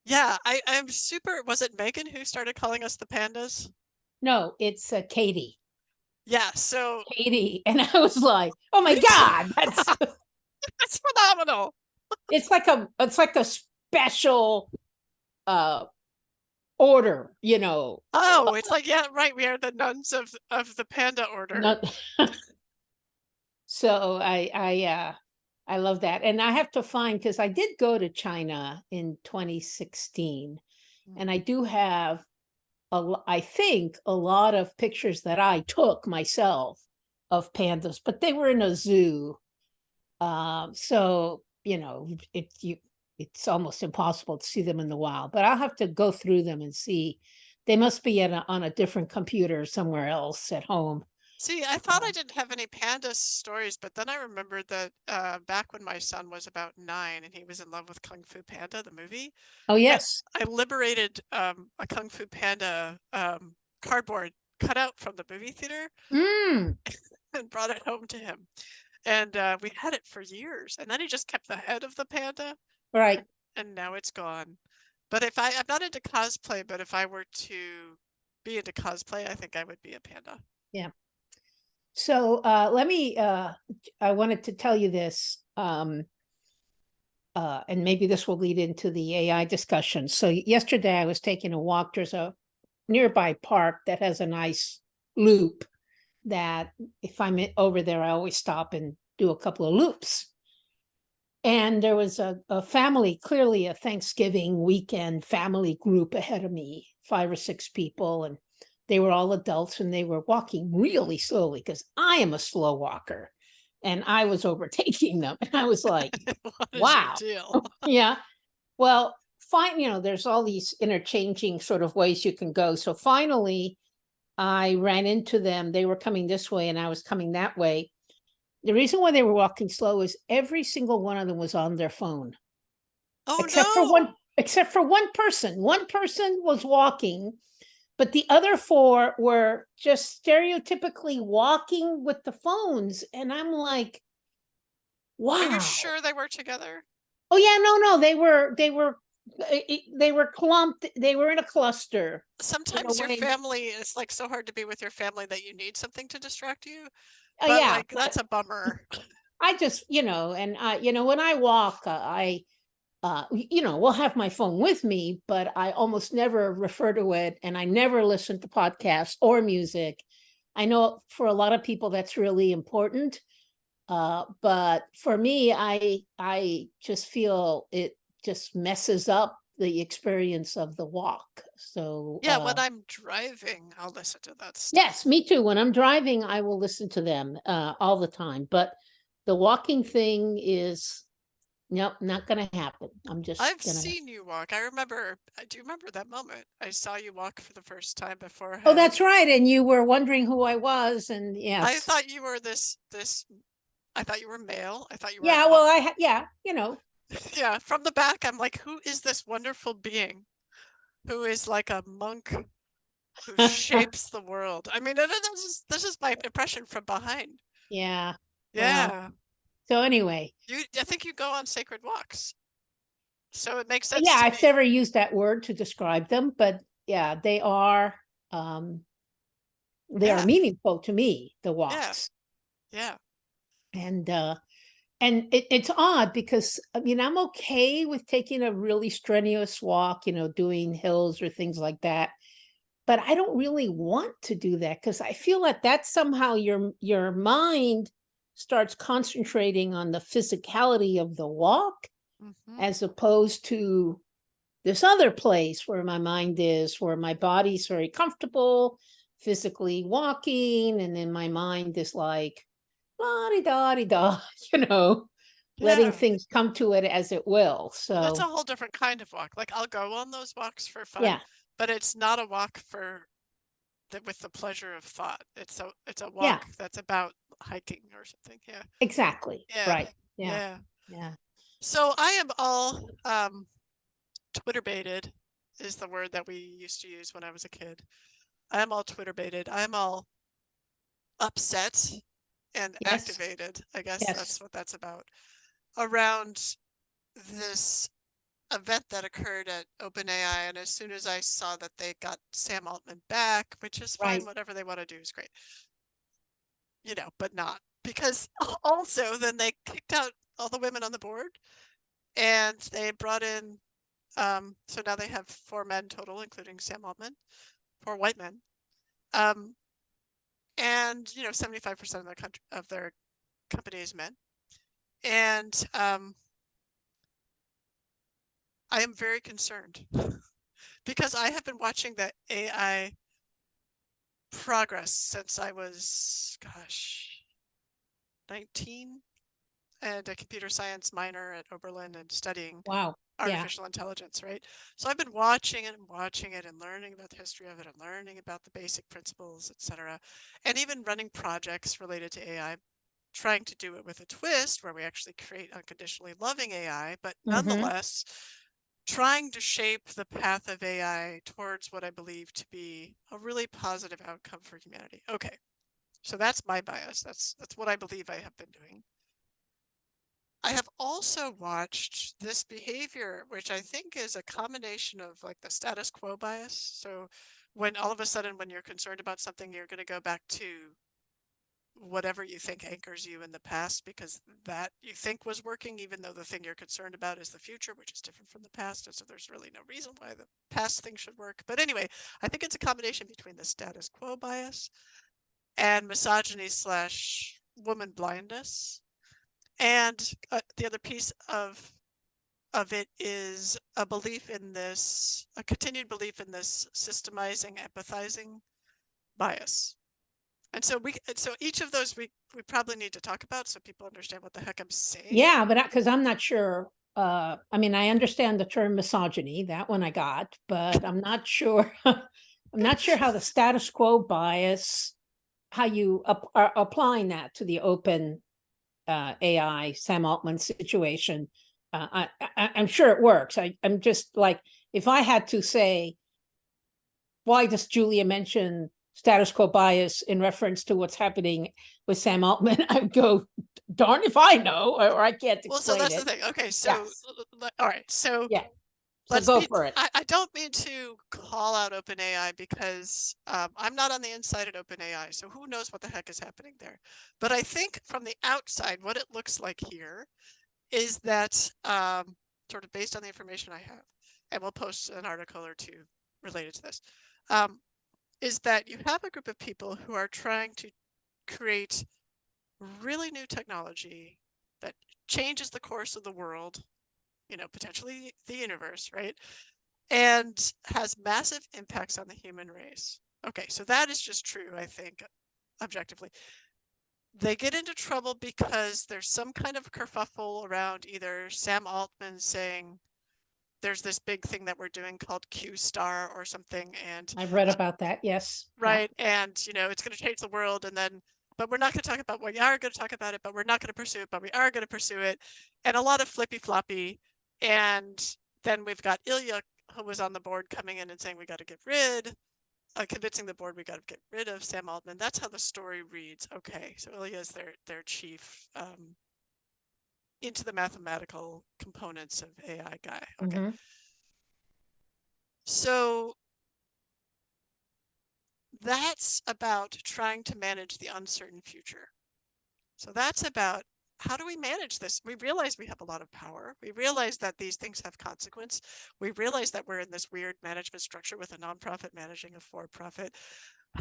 Yeah, I'm super. Was it Megan who started calling us the pandas? No, it's Katie. Yeah, so Katie. And I was like, oh my me too. God, That's phenomenal. it's like a special uh order, you know. Oh, it's like, yeah, right. We are the nuns of the panda order. Not so I love that. And I have to find because I did go to China in 2016, and I do have I think a lot of pictures that I took myself of pandas, but they were in a zoo. So it's almost impossible to see them in the wild. But I'll have to go through them and see. They must be on a different computer somewhere else at home. See, I thought I didn't have any panda stories, but then I remembered that back when my son was about 9 and he was in love with Kung Fu Panda, the movie, Oh I, yes. I liberated a Kung Fu Panda cardboard cutout from the movie theater Mm, and brought it home to him. And we had it for years. And then he just kept the head of the panda, right. and now it's gone. But I'm not into cosplay, but if I were to be into cosplay, I think I would be a panda. Yeah. So let me I wanted to tell you this. And maybe this will lead into the AI discussion. So yesterday I was taking a walk. There's a nearby park that has a nice loop that if I'm over there, I always stop and do a couple of loops. And there was a family, clearly a Thanksgiving weekend family group ahead of me, 5 or 6 people, and they were all adults and they were walking really slowly because I am a slow walker. And I was overtaking them. And I was like, What is your wow. deal? Yeah. Well, fine, there's all these interchanging sort of ways you can go. So finally, I ran into them. They were coming this way and I was coming that way. The reason why they were walking slow is every single one of them was on their phone, Oh except for no. one person. One person was walking, but the other four were just stereotypically walking with the phones. And I'm like, Are you wow. sure they were together? Oh yeah, no, they were clumped. They were in a cluster in a Sometimes your way. family is like so hard to be with your family that you need something to distract you. Oh But yeah, like but that's a bummer. I just and when I walk, we'll have my phone with me, but I almost never refer to it, and I never listen to podcasts or music. I know for a lot of people that's really important, but for me, I just feel it just messes up the experience of the walk. So Yeah, when I'm driving, I'll listen to that yes, stuff. me too. When I'm driving, I will listen to them all the time. But the walking thing is, nope, not going to happen. I'm just I've going to. seen you walk. I do remember that moment. I saw you walk for the first time Oh, beforehand. that's right. And you were wondering who I was. And I yes. thought you were I thought you were male. I thought you were Yeah, not. well, yeah, Yeah, from the back, I'm like, who is this wonderful being who is like a monk who shapes the world? I mean, this is my impression from behind. yeah. Well, Yeah. so anyway, I think you go on sacred walks. So it makes yeah, sense to I've me. never used that word to describe them, but yeah, um, they are Yeah. meaningful to me, the Yeah. walks. Yeah. And it's odd because I mean I'm okay with taking a really strenuous walk, doing hills or things like that, but I don't really want to do that because I feel that somehow your mind starts concentrating on the physicality of the walk Hmm. as opposed to this other place where my mind is, where my body's very comfortable physically walking, and then my mind is like la di da di da, you know, letting Yeah. things come to it as it will. That's a So whole different kind of walk. Like I'll go on those walks for fun, yeah, but it's not a walk with the pleasure of thought. It's a yeah, walk that's about hiking or something. Yeah. exactly. Yeah. Right. Yeah. Yeah. Yeah. So I am all Twitter baited is the word that we used to use when I was a kid. I am all Twitter baited. I am all upset and Yes. activated. I guess that's Yes. what that's about. Around this event that occurred at OpenAI, and as soon as I saw that they got Sam Altman back, which is fine, Right. whatever they want to do is great, but not because also then they kicked out all the women on the board, and they brought in so now they have 4 men total, including Sam Altman, 4 white men, and 75% of their company is men, and I am very concerned because I have been watching the AI progress since I was, 19, and a computer science minor at Oberlin and studying Wow. Yeah. artificial intelligence, right? So I've been watching it and watching it and learning about the history of it and learning about the basic principles, etc. And even running projects related to AI, trying to do it with a twist where we actually create unconditionally loving AI, but nonetheless trying to shape the path of AI towards what I believe to be a really positive outcome for humanity. Okay, so that's my bias. That's what I believe I have been doing. I have also watched this behavior, which I think is a combination of like the status quo bias. So when all of a sudden, when you're concerned about something, you're going to go back to whatever you think anchors you in the past because that you think was working, even though the thing you're concerned about is the future, which is different from the past. And so there's really no reason why the past thing should work. But anyway, I think it's a combination between the status quo bias and misogyny slash woman blindness. And the other piece of it is a belief in this, a continued belief in this systemizing, empathizing bias. And so each of those we probably need to talk about so people understand what the heck I'm saying. Yeah, but because I'm not sure. I mean, I understand the term misogyny, that one I got, but I'm not sure. I'm not sure how the status quo bias, how you are applying that to the open AI Sam Altman situation. I'm sure it works. I'm just like, if I had to say, why does Julia mention status quo bias in reference to what's happening with Sam Altman? I would go, darn if I know, or I can't explain Well, so that's it. the thing. Okay, so Yes. all right, so Yeah. So let's go be. for it. I don't mean to call out OpenAI because I'm not on the inside at OpenAI, so who knows what the heck is happening there. But I think from the outside, what it looks like here is that sort of based on the information I have, and we'll post an article or two related to this, is that you have a group of people who are trying to create really new technology that changes the course of the world, potentially the universe, right? And has massive impacts on the human race. Okay, so that is just true, I think, objectively. They get into trouble because there's some kind of kerfuffle around either Sam Altman saying there's this big thing that we're doing called Q star or something, and I've read about that. Yes. right, and it's going to change the world, and then but we're not going to talk about, well, we are going to talk about it, but we're not going to pursue it, but we are going to pursue it, and a lot of flippy floppy. And then we've got Ilya, who was on the board, coming in and saying we got to get rid, convincing the board we got to get rid of Sam Altman. That's how the story reads. Okay, so Ilya is their chief into the mathematical components of AI guy. Okay, so that's about trying to manage the uncertain future. So that's about how do we manage this? We realize we have a lot of power. We realize that these things have consequence. We realize that we're in this weird management structure with a nonprofit managing a for-profit.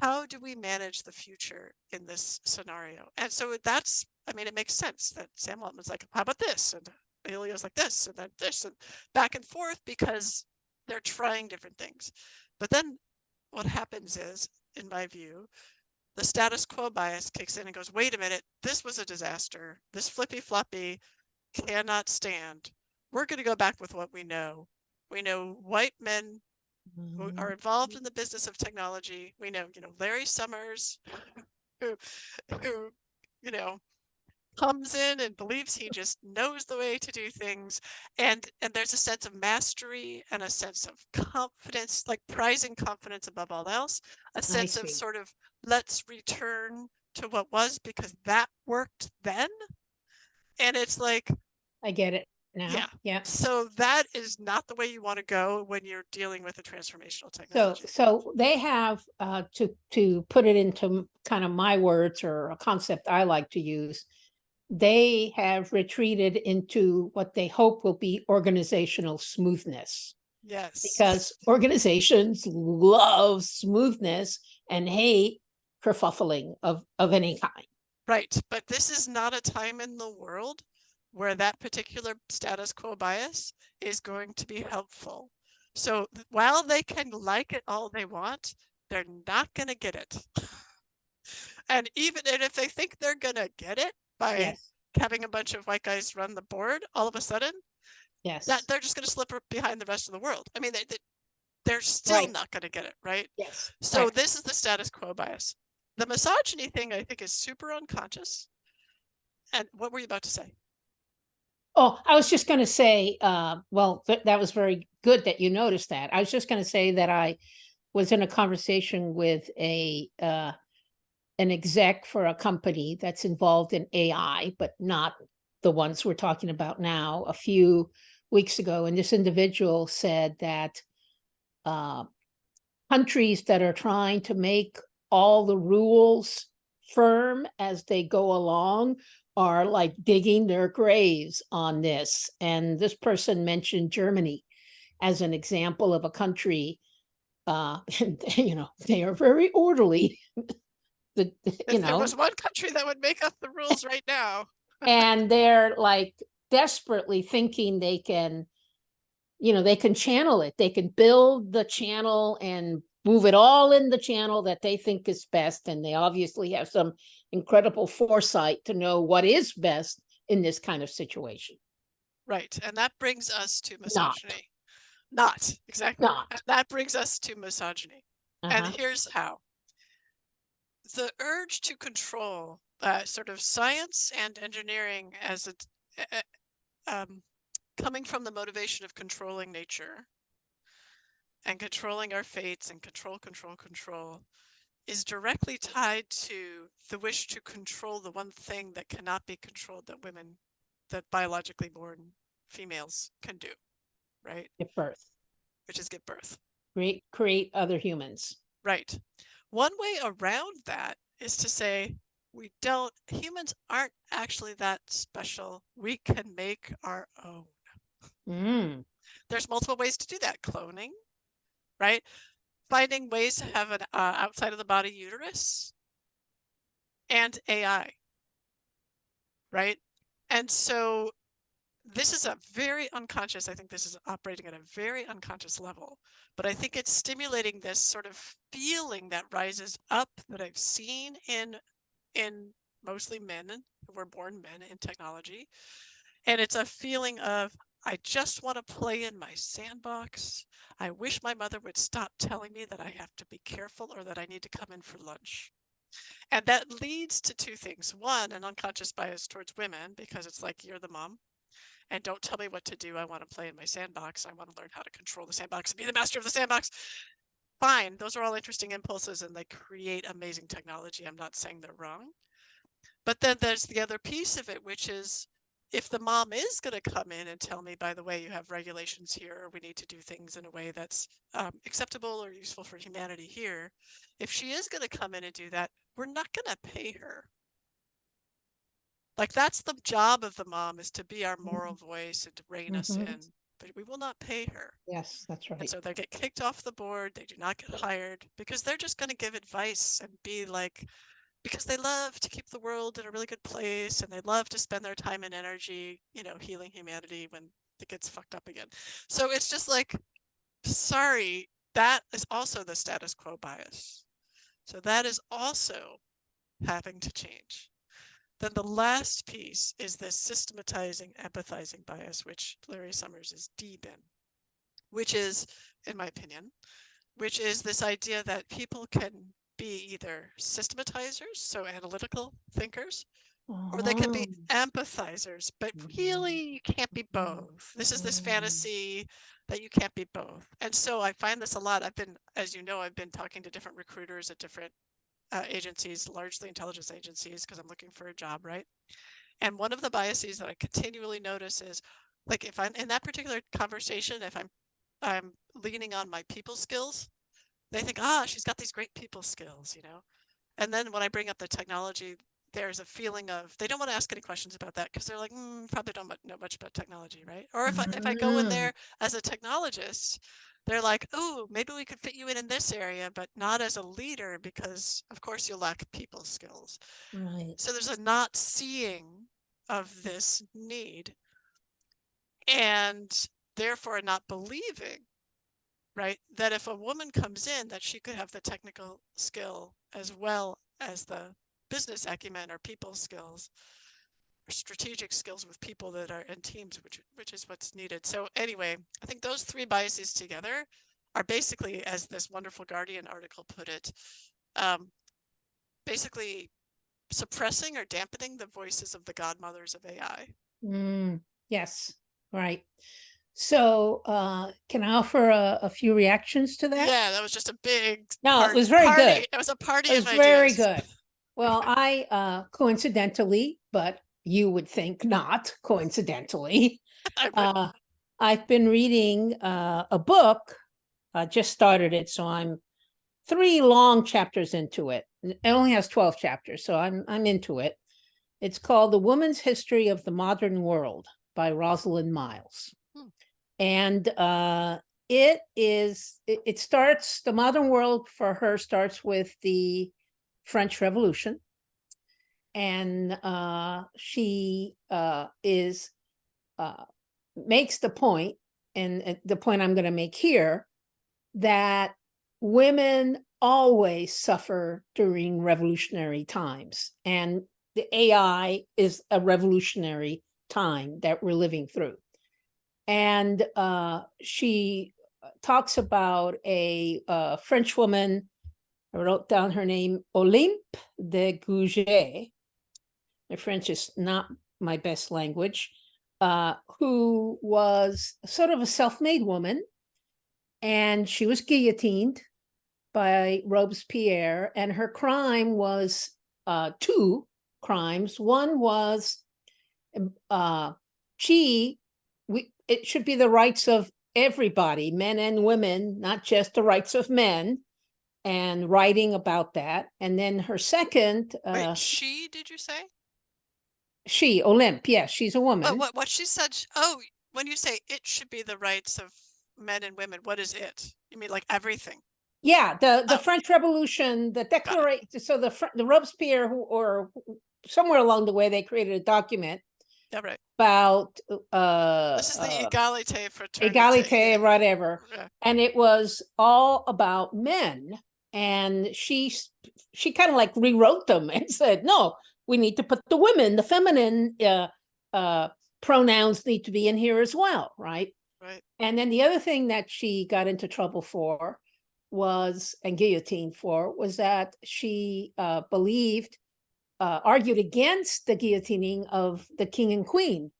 How do we manage the future in this scenario? And so that's, I mean, it makes sense that Sam Altman's like, how about this? And Ilya's like this, and then this, and back and forth because they're trying different things. But then what happens is, in my view, the status quo bias kicks in and goes, wait a minute, this was a disaster. This flippy floppy cannot stand. We're going to go back with what we know. We know white men who are involved in the business of technology. We know, Larry Summers, who, who, you know, comes in and believes he just knows the way to do things, and there's a sense of mastery and a sense of confidence, like prizing confidence above all else, a sense of sort of let's return to what was because that worked then. And it's like, I get it now. Yeah. Yeah. So that is not the way you want to go when you're dealing with a transformational So, technology. so they have to put it into kind of my words or a concept I like to use. They have retreated into what they hope will be organizational smoothness, Yes. because organizations love smoothness and hate kerfuffling of any kind. Right. But this is not a time in the world where that particular status quo bias is going to be helpful. So while they can like it all they want, they're not going to get it. And even if they think they're going to get it by Yes. having a bunch of white guys run the board, all of a sudden, that Yes. they're just going to slip behind the rest of the world. I mean, they're still Right. not going to get it, right? Yes. So Right. this is the status quo bias. The misogyny thing, I think, is super unconscious. And what were you about to say? Oh, I was just going to say, well, that was very good that you noticed that. I was just going to say that I was in a conversation with an exec for a company that's involved in AI, but not the ones we're talking about now, a few weeks ago. And this individual said that uh, countries that are trying to make all the rules firm as they go along are like digging their graves on this. And this person mentioned Germany as an example of a country, and, they are very orderly. If there was one country that would make up the rules right now. And they're like desperately thinking they can, they can channel it. They can build the channel and move it all in the channel that they think is best. And they obviously have some incredible foresight to know what is best in this kind of situation. Right. And that brings us to Not, misogyny. Not exactly. not. And that brings us to misogyny. And here's how. The urge to control sort of science and engineering as coming from the motivation of controlling nature and controlling our fates and control is directly tied to the wish to control the one thing that cannot be controlled that biologically born females can do, right? Give birth. Which is give birth. Create other humans. Right. One way around that is to say, humans aren't actually that special. We can make our own. Mm. There's multiple ways to do that. Cloning, right? Finding ways to have an outside of the body uterus and AI, right? And so this is a very unconscious, I think this is operating at a very unconscious level, but I think it's stimulating this sort of feeling that rises up that I've seen in mostly men who were born men in technology. And it's a feeling of, I just want to play in my sandbox. I wish my mother would stop telling me that I have to be careful or that I need to come in for lunch. And that leads to two things. One, an unconscious bias towards women, because it's like, you're the mom. And don't tell me what to do. I want to play in my sandbox. I want to learn how to control the sandbox and be the master of the sandbox. Fine. Those are all interesting impulses and they create amazing technology. I'm not saying they're wrong. But then there's the other piece of it, which is if the mom is going to come in and tell me, by the way, you have regulations here, or we need to do things in a way that's acceptable or useful for humanity here. If she is going to come in and do that, we're not going to pay her. Like that's the job of the mom, is to be our moral voice and to rein us in, but we will not pay her. Yes, that's right. And so they get kicked off the board. They do not get hired because they're just going to give advice and be like, because they love to keep the world in a really good place and they love to spend their time and energy, healing humanity when it gets fucked up again. So it's just like, sorry, that is also the status quo bias. So that is also having to change. Then the last piece is this systematizing, empathizing bias, which Larry Summers is deep in, which is, in my opinion, which is this idea that people can be either systematizers, so analytical thinkers, or they can be empathizers, but really you can't be both. This is this fantasy that you can't be both. And so I find this a lot. As you know, I've been talking to different recruiters at different agencies, largely intelligence agencies, because I'm looking for a job, right? And one of the biases that I continually notice is Like if I'm in that particular conversation, if I'm leaning on my people skills, they think, ah, she's got these great people skills, you know. And then when I bring up the technology, there's a feeling of they don't want to ask any questions about that because they're like, probably don't know much about technology, right? Or if I go in Mm, there as a technologist, they're like, oh, maybe we could fit you in this area, but not as a leader because, of course, you'll lack people skills. right. So there's a not seeing of this need and therefore not believing, right, that if a woman comes in, that she could have the technical skill as well as the business acumen or people skills or strategic skills with people that are in teams, which is what's needed. So anyway, I think those three biases together are basically, as this wonderful Guardian article put it, um, basically suppressing or dampening the voices of the godmothers of AI. Yes, right. So can I offer a few reactions to that? Yeah, that was just a big No, it was very party. good. It was a It party of was very ideas. good. Well, I coincidentally, but you would think not coincidentally, I would. uh, I've been reading a book. I just started it, so I'm 3 long chapters into it. It only has 12 chapters, so I'm into it. It's called The Woman's History of the Modern World by Rosalind Miles. Hmm. And it starts, the modern world for her starts with the French Revolution. And she is makes the point, and the point I'm going to make here, that women always suffer during revolutionary times, and the AI is a revolutionary time that we're living through. And she talks about a French woman. I wrote down her name, Olympe de Gouges. My French is not my best language. Who was sort of a self-made woman, and she was guillotined by Robespierre, and her crime was two crimes. One was she it should be the rights of everybody, men and women, not just the rights of men, and writing about that. And then her second, Wait, she, did you say? she, Olympe, yes, she's a woman. What she said? Oh, when you say it should be the rights of men and women, what is it? You mean like everything? Yeah, the Oh, French Revolution, the got it. declaration. So the Robespierre, or somewhere along the way, they created a document Yeah, right. about This is the egalite fraternity. egalite, whatever, Yeah, and it was all about men. And she kind of like rewrote them and said, no, we need to put the women, the feminine pronouns need to be in here as well, right? right. And then the other thing that she got into trouble for was, and guillotined for, was that she argued against the guillotining of the king and queen,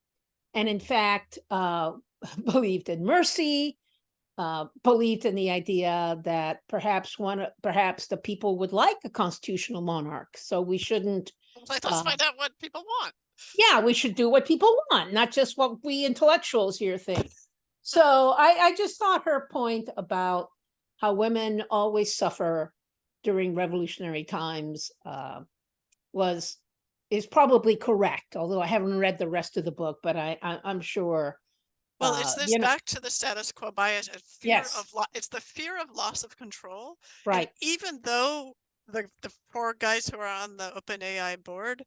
and in fact believed in mercy, believed in the idea that perhaps the people would like a constitutional monarch, so we shouldn't. Let's find out what people want. Yeah, we should do what people want, not just what we intellectuals here think. So I just thought her point about how women always suffer during revolutionary times was is probably correct. Although I haven't read the rest of the book, but I'm sure. Well, it's this You know, back to the status quo bias and fear yes, of it's the fear of loss of control. And right, even though the four guys who are on the OpenAI board,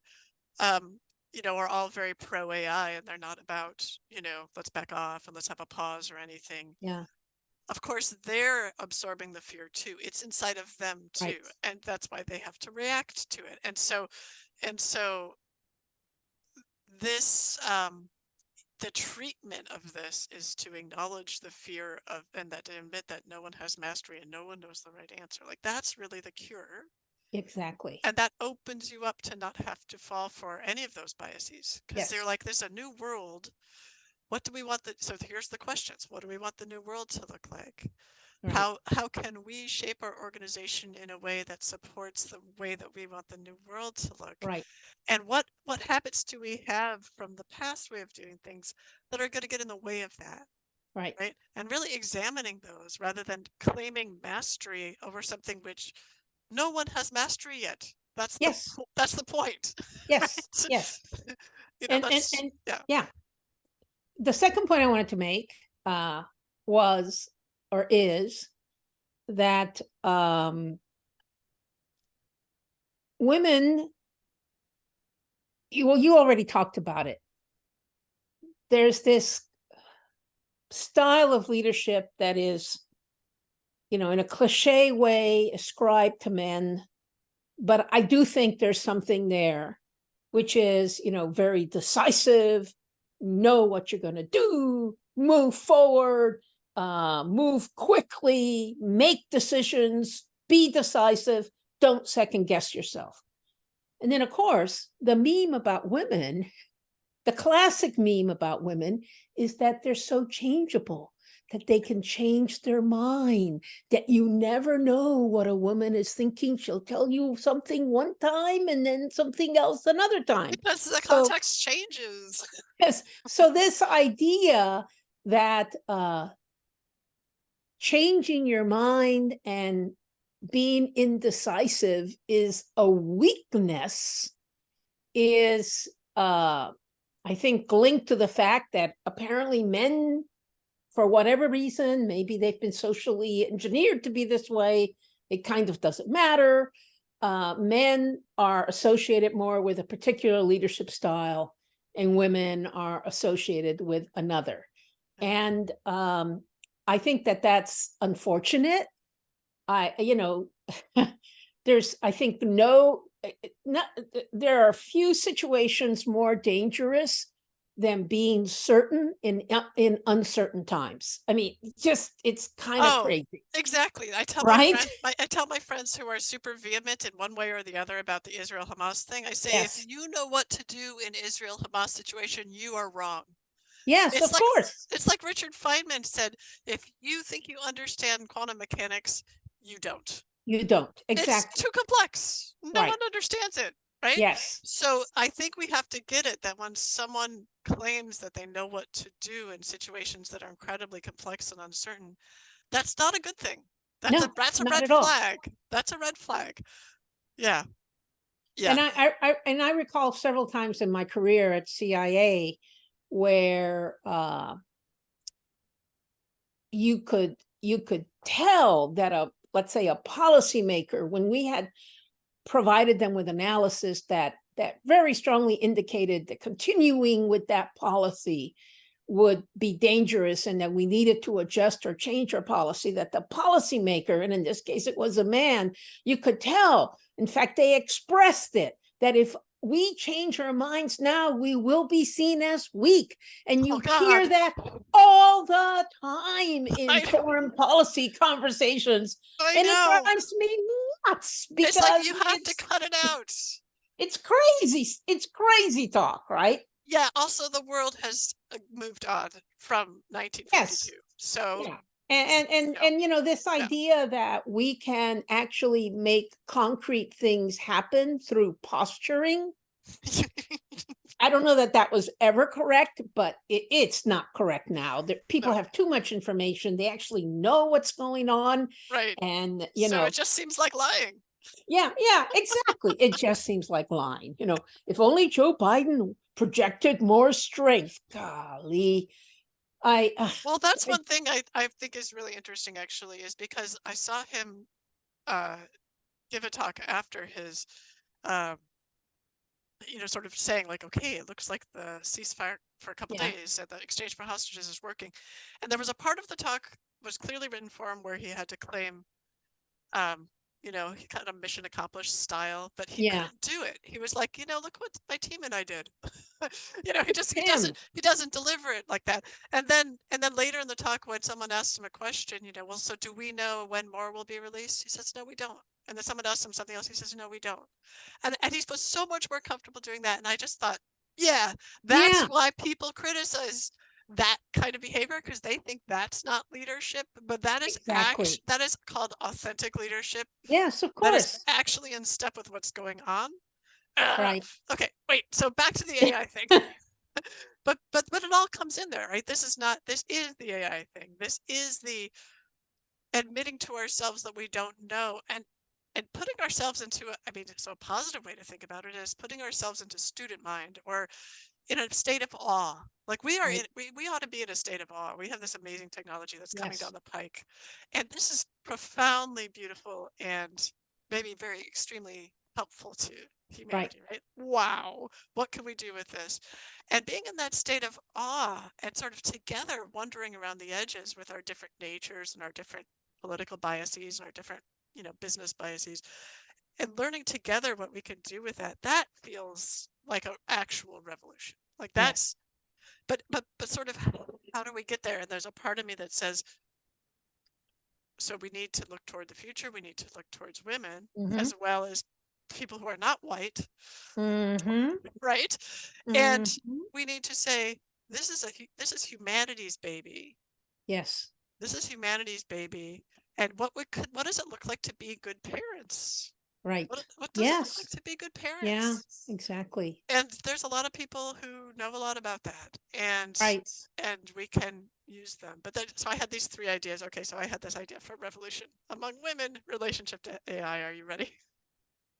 um, are all very pro AI and they're not about, let's back off and let's have a pause or anything. yeah, Of course, they're absorbing the fear too. It's inside of them too. right, And that's why they have to react to it. And so this, the treatment of this is to acknowledge the fear of, and that to admit that no one has mastery and no one knows the right answer. Like that's really the cure. exactly. And that opens you up to not have to fall for any of those biases because they're Yes, like, there's a new world. What do we want? So here's the questions. What do we want the new world to look like? Right. How can we shape our organization in a way that supports the way that we want the new world to look? Right. And what habits do we have from the past way of doing things that are going to get in the way of that? Right. Right. And really examining those rather than claiming mastery over something which no one has mastery yet. Yes. That's the point. Yes. Right. Yes. That's And yeah. yeah. The second point I wanted to make was or is that women, you already talked about it. There's this style of leadership that is, in a cliche way, ascribed to men. But I do think there's something there, which is, very decisive, know what you're going to do, move forward, move quickly, make decisions, be decisive, don't second guess yourself. And then, of course, the meme about women, the classic meme about women is that they're so changeable, that they can change their mind, that you never know what a woman is thinking. She'll tell you something one time and then something else another time. Because the So, context changes. yes, so this idea that changing your mind and being indecisive is a weakness is I think linked to the fact that apparently men, for whatever reason, maybe they've been socially engineered to be this way, it kind of doesn't matter. Men are associated more with a particular leadership style, and women are associated with another. And I think that that's unfortunate. There's, I think, there are a few situations more dangerous than being certain in uncertain times. I mean, just it's kind of crazy, Exactly. right? I tell my friends who are super vehement in one way or the other about the Israel Hamas thing. I say, if Yes, you know what to do in Israel Hamas situation, you are wrong. yes, It's of like course. it's like Richard Feynman said, if you think you understand quantum mechanics, you don't. You don't It's exactly too complex. No right. one understands it, right? Yes, So I think we have to get it that when someone claims that they know what to do in situations that are incredibly complex and uncertain, that's not a good thing. no, That's a not red at all. flag. That's a red flag. Yeah. Yeah. And I recall several times in my career at CIA where you could tell that let's say a policymaker, when we had provided them with analysis that very strongly indicated that continuing with that policy would be dangerous and that we needed to adjust or change our policy, that the policymaker, and in this case it was a man, you could tell, in fact they expressed it, that if we change our minds now, we will be seen as weak. And Oh you hear God. that all the time in I foreign policy conversations. I And it know. drives me nuts It's like because you have to cut it out. it's crazy. It's crazy talk, right? Yeah, also the world has moved on from Yes. 1952. So, Yeah. And this yeah. idea that we can actually make concrete things happen through posturing, I don't know that that was ever correct, but it's not correct now. People No, have too much information. They actually know what's going on. right. And, So it just seems like lying. yeah, exactly. It just seems like lying. If only Joe Biden projected more strength. Golly, I, Well, that's one thing I think is really interesting actually, is because I saw him uh give a talk after his um sort of saying like, okay, it looks like the ceasefire for a couple yeah, days and the exchange for hostages is working. And there was a part of the talk was clearly written for him where he had to claim um, he kind of mission accomplished style, but he yeah, couldn't do it. He was like, look what my team and I did. He it's just him. he doesn't deliver it like that. And then later in the talk, when someone asked him a question, well, so do we know when more will be released? He says, no, we don't. And then someone asked him something else. He says, no, we don't. And he was so much more comfortable doing that. And I just thought, yeah, that's Yeah, why people criticize that kind of behavior because they think that's not leadership, but that is Exactly. that is called authentic leadership. Yes, of That is course. actually in step with what's going on. Right. Okay, wait. So back to the AI thing. But it all comes in there, right? This is the AI thing. This is the admitting to ourselves that we don't know and putting ourselves into I mean, so a positive way to think about it is putting ourselves into student mind or in a state of awe. Like we are Right. we ought to be in a state of awe. We have this amazing technology that's coming Yes. down the pike. And this is profoundly beautiful and maybe very extremely helpful to Right. humanity, right? Wow. What can we do with this? And being in that state of awe and sort of together wandering around the edges with our different natures and our different political biases and our different, business biases and learning together what we can do with that, that feels like an actual revolution. Like Yes. that's, but sort of how do we get there? And there's a part of me that says, so we need to look toward the future. We need to look towards women Mm-hmm. as well as people who are not white, Mm-hmm. right? And Mm-hmm. we need to say, this is humanity's baby. Yes. This is humanity's baby. And what does it look like to be good parents? Right. What does it look like Yes. to be good Yeah, parents? exactly. And there's a lot of people who know a lot about that, Right. and we can use them. But then, so I had these three ideas. Okay, so I had this idea for revolution among women, relationship to AI. Are you ready?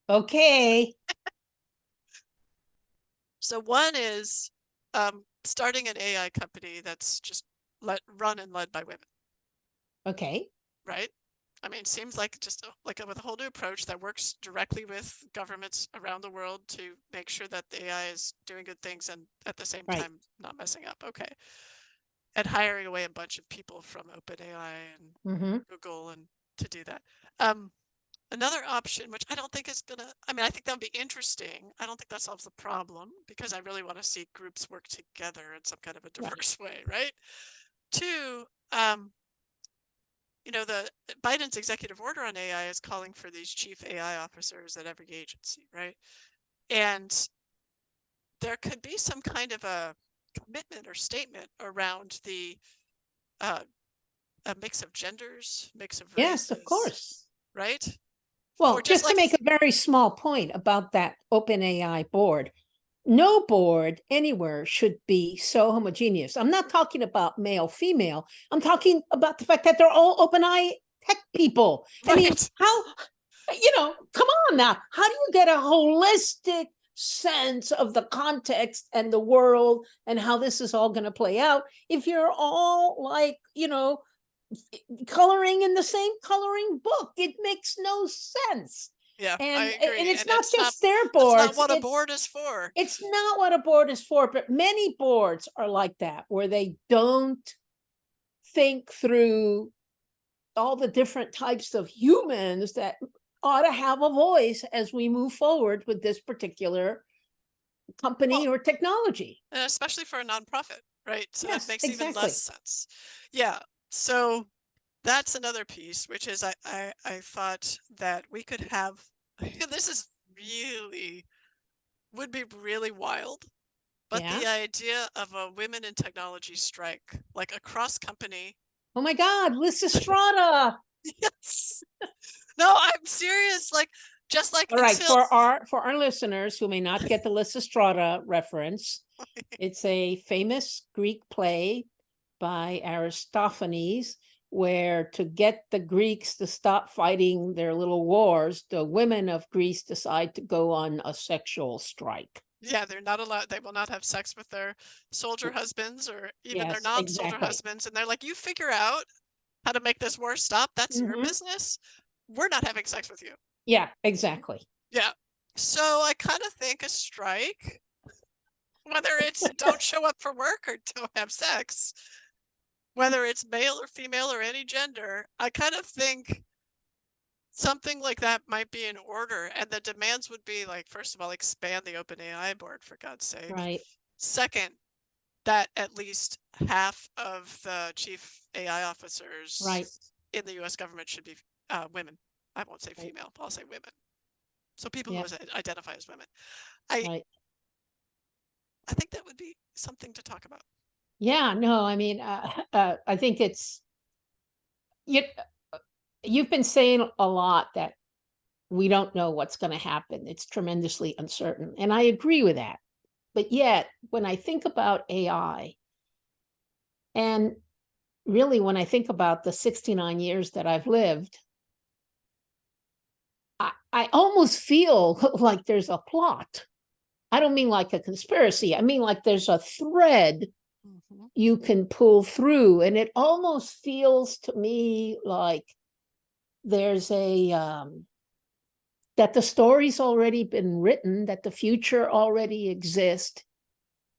Okay. So one is starting an AI company that's just run and led by women, Okay. right? I mean, seems like just with a whole new approach that works directly with governments around the world to make sure that the AI is doing good things and at the same Right. time not messing up. Okay. And hiring away a bunch of people from OpenAI and Mm-hmm. Google and to do that. Um, Another option, which I don't think is gonna, I mean, I think that would be interesting. I don't think that solves the problem because I really want to see groups work together in some kind of a Right. diverse way, right? Two, the Biden's executive order on AI is calling for these chief AI officers at every agency, right? And there could be some kind of a commitment or statement around the uh, a mix of genders, mix of Yes, of races, course. right? For Well, just just to like, make a very small point about that OpenAI board, no board anywhere should be so homogeneous. I'm not talking about male, female. I'm talking about the fact that they're all OpenAI tech people. I mean, right, how, come on now. How do you get a holistic sense of the context and the world and how this is all going to play out if you're all like, coloring in the same coloring book? It makes no sense. yeah, I And agree. it's And not just their that's not boards, what a board is for. it's not what a board is for, but many boards are like that, where they don't think through all the different types of humans that ought to have a voice as we move forward with this particular company Well, or technology. and especially for a nonprofit, right? So that Yes, makes even less exactly. sense. Yeah. So that's another piece, which is I thought that we could have, this is really, would be really wild. But Yeah. the idea of a women in technology strike, like a cross company. Oh my God, Lysistrata. Yes. No, I'm serious. Like, just like All right, until, for our listeners who may not get the Lysistrata reference, it's a famous Greek play by Aristophanes, where to get the Greeks to stop fighting their little wars, the women of Greece decide to go on a sexual strike. yeah, they're not allowed, they will not have sex with their soldier husbands or even their Yes, non-soldier exactly. husbands. And they're like, you figure out how to make this war stop. That's your Mhm. business. We're not having sex with you. Yeah, exactly. Yeah. So I kind of think a strike, whether it's don't show up for work or don't have sex, whether it's male or female or any gender, I kind of think something like that might be in order. And the demands would be like, first of all, expand the OpenAI board for God's sake. Right, Second, that at least half of the chief AI officers right, in the US government should be women. I won't say right, female, I'll say women. So people who yeah, identify as women. I right. I think that would be something to talk about. Yeah, no, I mean, I think you, you've been saying a lot that we don't know what's going to happen. It's tremendously uncertain. And I agree with that. But yet, when I think about AI, and really when I think about the 69 years that I've lived, I almost feel like there's a plot. I don't mean like a conspiracy. I mean like there's a thread you can pull through. And it almost feels to me like there's that the story's already been written, that the future already exists.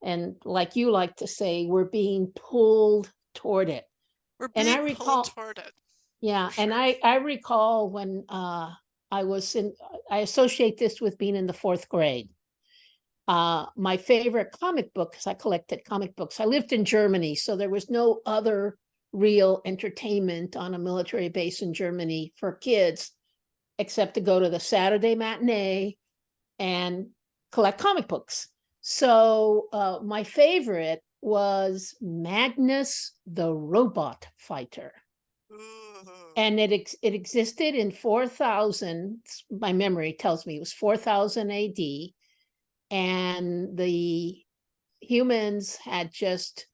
And like you like to say, we're being pulled toward it. We're And I being pulled recall, toward it. yeah, For and sure. I recall when I associate this with being in the fourth grade. My favorite comic book, because I collected comic books. I lived in Germany, so there was no other real entertainment on a military base in Germany for kids except to go to the Saturday matinee and collect comic books. So my favorite was Magnus the Robot Fighter. Ooh. And it existed in 4000, my memory tells me it was 4000 AD. And the humans had just,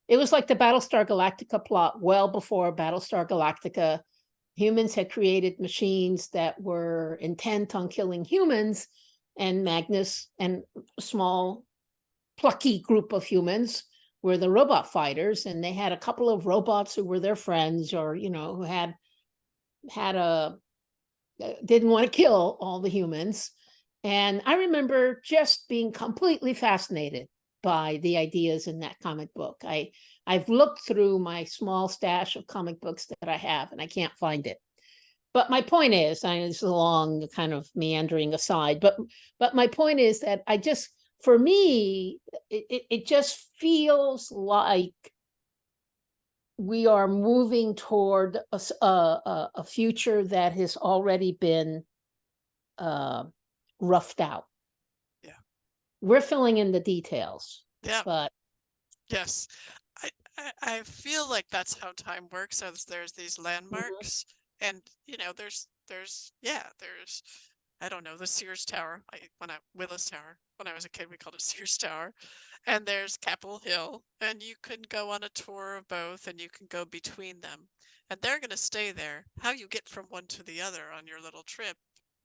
it was like the Battlestar Galactica plot well before Battlestar Galactica. Humans had created machines that were intent on killing humans, and Magnus and a small, plucky group of humans were the robot fighters, and they had a couple of robots who were their friends, or who had a didn't want to kill all the humans. And I remember just being completely fascinated by the ideas in that comic book. I've looked through my small stash of comic books that I have, and I can't find it. But my point is, I it's a long kind of meandering aside, but my point is that for me, it just feels like we are moving toward a future that has already been uh, roughed out. Yeah. We're filling in the details, Yeah. but Yes. I feel like that's how time works, as there's these Mhm. landmarks, and there's I don't know, the Sears Tower. Willis Tower. When I was a kid, we called it Sears Tower. And there's Capitol Hill, and you can go on a tour of both, and you can go between them, and they're going to stay there. How you get from one to the other on your little trip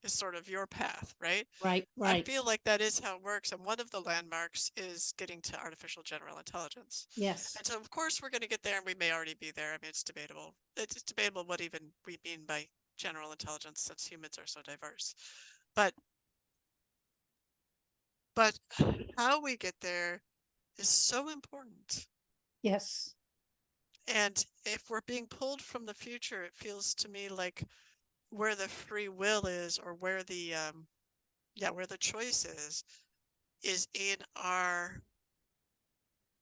is sort of your path, right? Right, I right. feel like that is how it works, and one of the landmarks is getting to artificial general intelligence. Yes. And so, of course, we're going to get there, and we may already be there. I mean, it's debatable. It's debatable what even we mean by general intelligence, since humans are so diverse. But but how we get there is so important. Yes. And if we're being pulled from the future, it feels to me like where the free will is, or where where the choice is in our,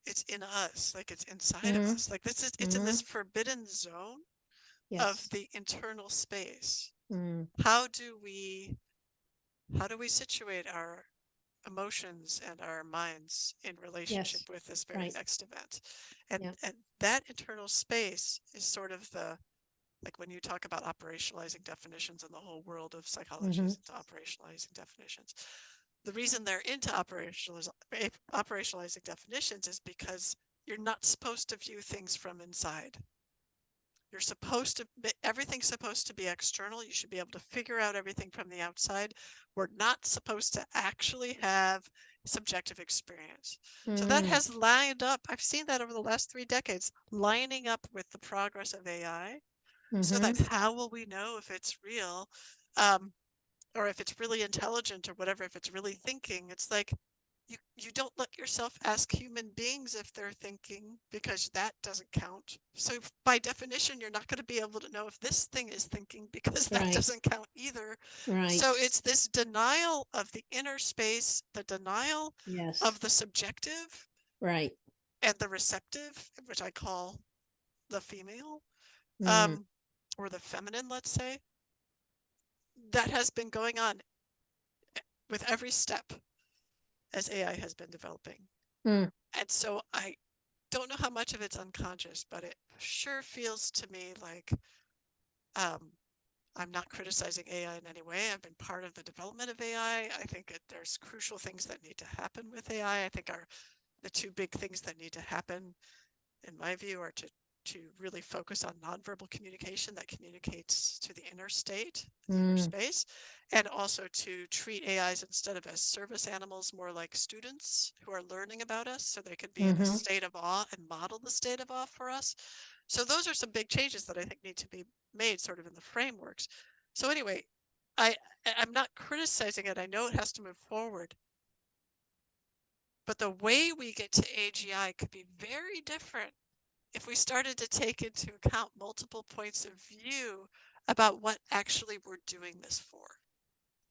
it's in us, like it's inside of Hmm. us. Like it's in Hmm. this forbidden zone of Yes. the internal space. Mm. How do we situate our emotions and our minds in relationship Yes. with this very Right. next event? And Yeah. that internal space is sort of the, like when you talk about operationalizing definitions, and the whole world of psychology Hmm. is into operationalizing definitions. The reason they're into operationalizing definitions is because you're not supposed to view things from inside. You're supposed to, everything's supposed to be external. You should be able to figure out everything from the outside. We're not supposed to actually have subjective experience. So that Mm. has lined up. I've seen that over the last 3 decades, lining up with the progress of AI, so that Hmm. how will we know if it's real, um, or if it's really intelligent or whatever, if it's really thinking? It's like you don't let yourself ask human beings if they're thinking, because that doesn't count. So by definition, you're not going to be able to know if this thing is thinking, because that Right. doesn't count either. Right. So it's this denial of the inner space, the denial Yes. of the subjective Right. and the receptive, which I call the female, Mm. um, or the feminine, let's say, that has been going on with every step as AI has been developing. Mm. And so don't know how much of it's unconscious, but it sure feels to me like I'm not criticizing AI in any way. I've been part of the development of AI. I think there's crucial things that need to happen with AI. I think the two big things that need to happen, in my view, are to really focus on nonverbal communication that communicates to the inner state, the inner space, and also to treat AIs instead of as service animals, more like students who are learning about us, so they could be in a state of awe and model the state of awe for us. So those are some big changes that I think need to be made sort of in the frameworks. So anyway, I'm not criticizing it. I know it has to move forward. But the way we get to AGI could be very different if we started to take into account multiple points of view about what actually we're doing this for.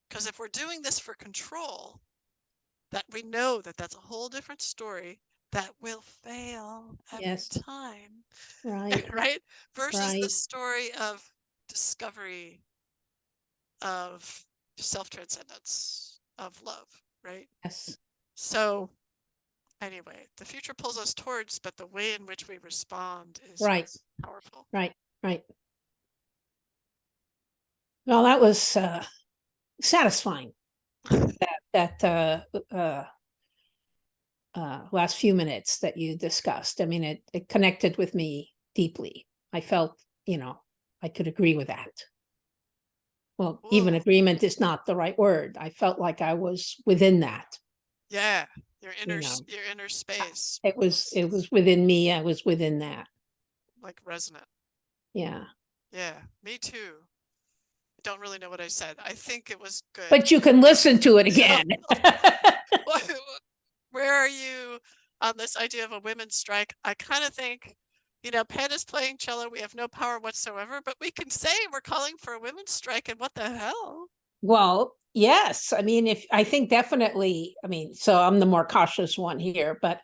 Because if we're doing this for control, that we know that that's a whole different story that will fail every Yes. time. Right. Right? Versus the Right. story of discovery, of self-transcendence, of love, right? Yes. So anyway, the future pulls us towards, but the way in which we respond is Right. what's powerful. Right. Right. Well, that was satisfying. That last few minutes that you discussed. I mean, it connected with me deeply. I felt, I could agree with that. Well, even Whoa. agreement is not the right word. I felt like I was within that. Yeah, your You inner know, your inner space it was within me. I was within that. like resonant. Yeah. Yeah, me too. I don't really know what I said. I think it was good. But you can listen to it Yeah. again. Where are you on this idea of a women's strike? I kind of think, Pandas playing cello, we have no power whatsoever, but we can say we're calling for a women's strike, and what the hell? Well, yes. I mean, I think definitely, I mean, so I'm the more cautious one here, but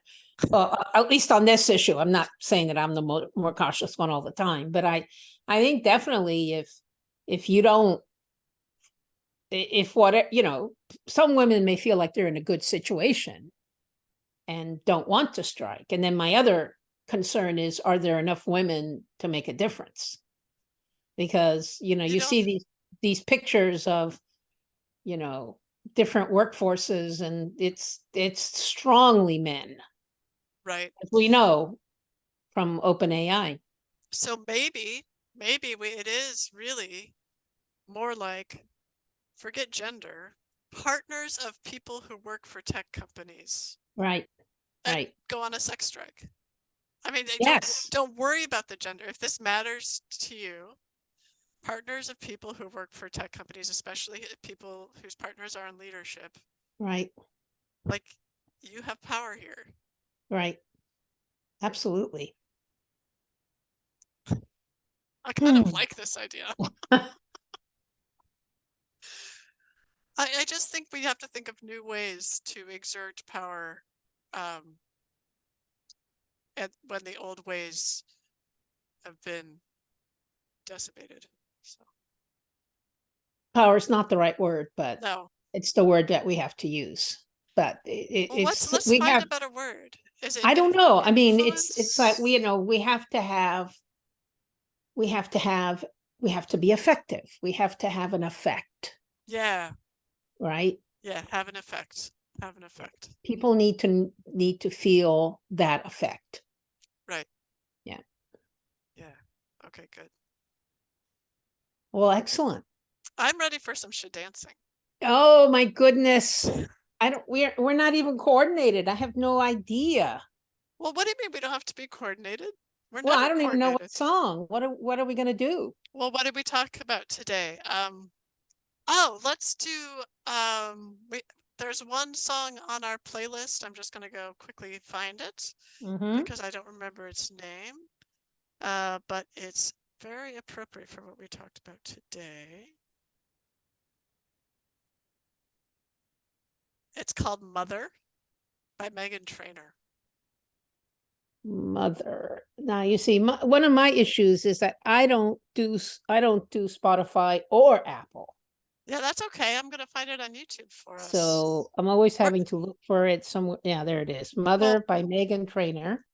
at least on this issue, I'm not saying that I'm the more cautious one all the time, but I think definitely if you don't, if what, some women may feel like they're in a good situation and don't want to strike. And then my other concern is, are there enough women to make a difference? Because, You you don't, see these pictures of, different workforces, and it's strongly men, right? as we know from OpenAI. So maybe it is really more like, forget gender, partners of people who work for tech companies Right. and Right. go on a sex strike. I mean, Yes. don't worry about the gender. If this matters to you, partners of people who work for tech companies, especially people whose partners are in leadership, Right. like, you have power here. Right. Absolutely. I kind of like this idea. I just think we have to think of new ways to exert power, and when the old ways have been decimated. So Power is not the right word, but no. it's the word that we have to use. But Well, let's we find have, a better word. Is it I don't know. I mean, it's like influence? we have to have, we have to have, we have to be effective. We have to have an effect, Yeah, right? yeah, have an effect. Have an effect. People need to feel that effect. Right. Yeah. Yeah. Okay, good. Well, excellent. I'm ready for some dancing. Oh my goodness. I don't, we're not even coordinated. I have no idea. Well, what do you mean we don't have to be coordinated? We're Well, never I don't even know what coordinated. song. What are we gonna do? Well, what did we talk about today? Oh, let's do there's one song on our playlist. I'm just gonna go quickly find it Mm-hmm. because I don't remember its name. But it's very appropriate for what we talked about today. It's called Mother by Megan Trainor. Mother. Now you see, one of my issues is that I don't do Spotify or Apple. Yeah, that's okay. I'm gonna find it on YouTube for us. So I'm always Or, having to look for it somewhere. Yeah, there it is. well, Mother by Megan Trainor.